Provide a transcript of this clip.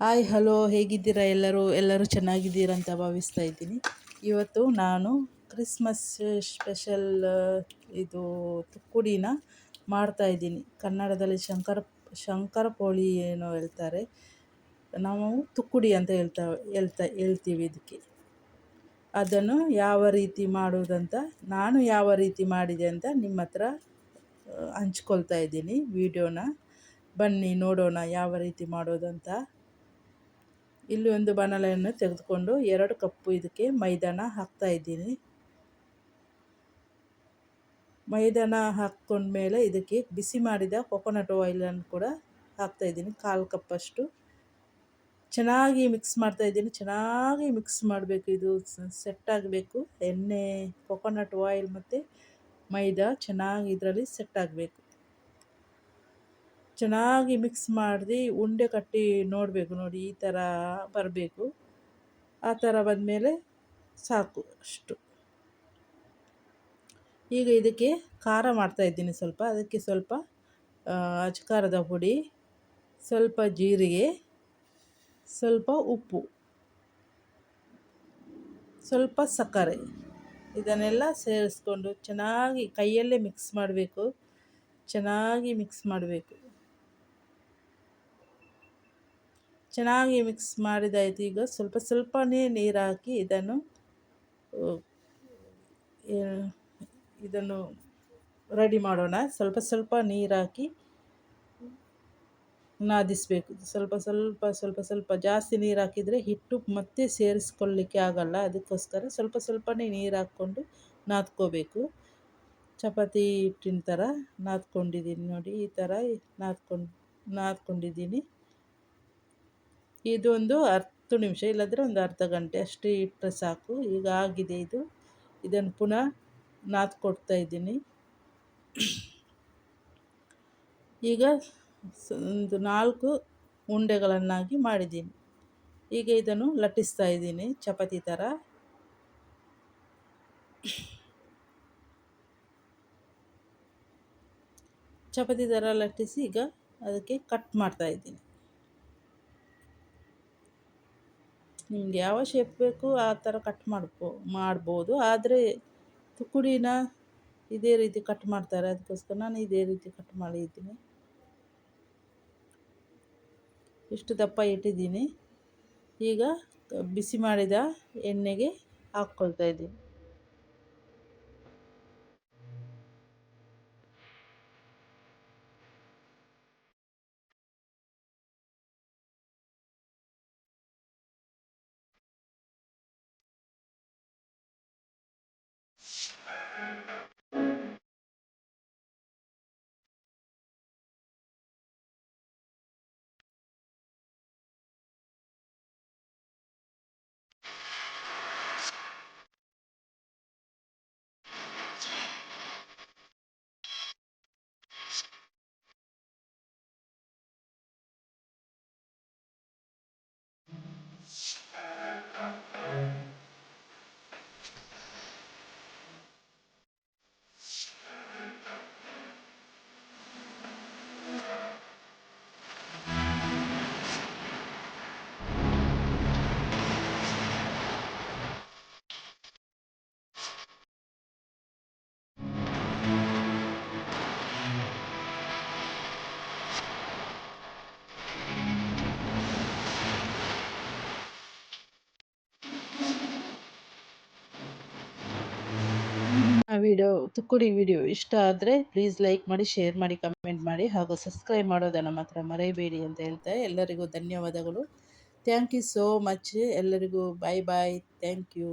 Hi hello ಹೇಗಿದ್ದೀರಾ ಎಲ್ಲರೂ ಚೆನ್ನಾಗಿದ್ದೀರಾ ಅಂತ ಭಾವಿಸ್ತಾ ಇದ್ದೀನಿ. ಇವತ್ತು ನಾನು ಕ್ರಿಸ್ಮಸ್ ಸ್ಪೆಷಲ್ ಇದು ತುಕ್ಕುಡಿನ ಮಾಡ್ತಾಯಿದ್ದೀನಿ. ಕನ್ನಡದಲ್ಲಿ ಶಂಕರಪೋಳಿ ಏನೋ ಹೇಳ್ತಾರೆ, ನಾವು ತುಕ್ಕುಡಿ ಅಂತ ಹೇಳ್ತೀವಿ ಇದಕ್ಕೆ. ಅದನ್ನು ಯಾವ ರೀತಿ ಮಾಡುವುದಂತ, ನಾನು ಯಾವ ರೀತಿ ಮಾಡಿದೆ ಅಂತ ನಿಮ್ಮ ಹತ್ರ ಹಂಚ್ಕೊಳ್ತಾ ಇದ್ದೀನಿ ವಿಡಿಯೋನ. ಬನ್ನಿ ನೋಡೋಣ ಯಾವ ರೀತಿ ಮಾಡೋದಂತ. ಇಲ್ಲಿ ಒಂದು ಬಾಣಲೆಯನ್ನು ತೆಗೆದುಕೊಂಡು 2 ಕಪ್ಪು ಇದಕ್ಕೆ ಮೈದಾನ ಹಾಕ್ತಾಯಿದ್ದೀನಿ. ಮೈದಾನ ಹಾಕ್ಕೊಂಡ್ಮೇಲೆ ಇದಕ್ಕೆ ಬಿಸಿ ಮಾಡಿದ ಕೊಕೊನಟ್ ಆಯಿಲನ್ನು ಕೂಡ ಹಾಕ್ತಾಯಿದ್ದೀನಿ, 1/4 ಕಪ್ಪಷ್ಟು. ಚೆನ್ನಾಗಿ ಮಿಕ್ಸ್ ಮಾಡ್ತಾಯಿದ್ದೀನಿ. ಚೆನ್ನಾಗಿ ಮಿಕ್ಸ್ ಮಾಡಬೇಕು, ಇದು ಸೆಟ್ ಆಗಬೇಕು. ಎಣ್ಣೆ, ಕೊಕೊನಟ್ ಆಯಿಲ್ ಮತ್ತು ಮೈದಾ ಚೆನ್ನಾಗಿ ಇದರಲ್ಲಿ ಸೆಟ್ ಆಗಬೇಕು. ಚೆನ್ನಾಗಿ ಮಿಕ್ಸ್ ಮಾಡಿ ಉಂಡೆ ಕಟ್ಟಿ ನೋಡಬೇಕು. ನೋಡಿ, ಈ ಥರ ಬರಬೇಕು. ಆ ಥರ ಬಂದಮೇಲೆ ಸಾಕು ಅಷ್ಟು. ಈಗ ಇದಕ್ಕೆ ಖಾರ ಮಾಡ್ತಾಯಿದ್ದೀನಿ ಸ್ವಲ್ಪ. ಅದಕ್ಕೆ ಸ್ವಲ್ಪ ಅಚ್ಕಾರದ ಪುಡಿ, ಸ್ವಲ್ಪ ಜೀರಿಗೆ, ಸ್ವಲ್ಪ ಉಪ್ಪು, ಸ್ವಲ್ಪ ಸಕ್ಕರೆ, ಇದನ್ನೆಲ್ಲ ಸೇರಿಸ್ಕೊಂಡು ಚೆನ್ನಾಗಿ ಕೈಯಲ್ಲೇ ಮಿಕ್ಸ್ ಮಾಡಬೇಕು. ಚೆನ್ನಾಗಿ ಮಿಕ್ಸ್ ಮಾಡಬೇಕು. ಚೆನ್ನಾಗಿ ಮಿಕ್ಸ್ ಮಾಡಿದಾಯಿತು. ಈಗ ಸ್ವಲ್ಪನೇ ನೀರು ಹಾಕಿ ಇದನ್ನು ರೆಡಿ ಮಾಡೋಣ. ಸ್ವಲ್ಪ ನೀರು ಹಾಕಿ ನಾದಿಸಬೇಕು. ಸ್ವಲ್ಪ ಜಾಸ್ತಿ ನೀರು ಹಾಕಿದರೆ ಹಿಟ್ಟು ಮತ್ತೆ ಸೇರಿಸ್ಕೊಳ್ಳಿಕ್ಕೆ ಆಗಲ್ಲ. ಅದಕ್ಕೋಸ್ಕರ ಸ್ವಲ್ಪನೇ ನೀರು ಹಾಕ್ಕೊಂಡು ನಾದ್ಕೋಬೇಕು. ಚಪಾತಿ ಹಿಟ್ಟಿನ ಥರ ನಾದ್ಕೊಂಡಿದ್ದೀನಿ ನೋಡಿ, ಈ ಥರ ನಾದ್ಕೊಂಡಿದ್ದೀನಿ. ಇದು ಒಂದು 10 ನಿಮಿಷ, ಇಲ್ಲಾಂದರೆ ಒಂದು ಅರ್ಧ ಗಂಟೆ ಅಷ್ಟು ಇಟ್ಟರೆ ಸಾಕು. ಈಗ ಆಗಿದೆ ಇದು. ಇದನ್ನು ಪುನಃ ನಾದ್ಕೊಡ್ತಾ ಇದ್ದೀನಿ. ಈಗ ಒಂದು 4 ಉಂಡೆಗಳನ್ನಾಗಿ ಮಾಡಿದ್ದೀನಿ. ಈಗ ಇದನ್ನು ಲಟ್ಟಿಸ್ತಾ ಇದ್ದೀನಿ ಚಪಾತಿ ಥರ. ಲಟ್ಟಿಸಿ ಈಗ ಅದಕ್ಕೆ ಕಟ್ ಮಾಡ್ತಾ ಇದ್ದೀನಿ. ನಿಮ್ಗೆ ಯಾವ ಶೇಪ್ ಬೇಕು ಆ ಥರ ಕಟ್ ಮಾಡ್ಬೋದು. ಆದರೆ ತುಕ್ಕುಡಿನ ಇದೇ ರೀತಿ ಕಟ್ ಮಾಡ್ತಾರೆ, ಅದಕ್ಕೋಸ್ಕರ ನಾನು ಇದೇ ರೀತಿ ಕಟ್ ಮಾಡಿದ್ದೀನಿ. ಇಷ್ಟು ದಪ್ಪ ಇಟ್ಟಿದ್ದೀನಿ. ಈಗ ಬಿಸಿ ಮಾಡಿದ ಎಣ್ಣೆಗೆ ಹಾಕ್ಕೊಳ್ತಾ ಇದ್ದೀನಿ. ತುಕ್ಕುಡಿ ವಿಡಿಯೋ ಇಷ್ಟ ಆದರೆ ಪ್ಲೀಸ್ ಲೈಕ್ ಮಾಡಿ, ಶೇರ್ ಮಾಡಿ, ಕಮೆಂಟ್ ಮಾಡಿ, ಹಾಗೂ ಸಬ್ಸ್ಕ್ರೈಬ್ ಮಾಡೋದನ್ನು ಮಾತ್ರ ಮರೆಯಬೇಡಿ ಅಂತ ಹೇಳ್ತಾ ಎಲ್ಲರಿಗೂ ಧನ್ಯವಾದಗಳು. Thank you so much. ಎಲ್ಲರಿಗೂ ಬಾಯ್ ಬಾಯ್. Thank you.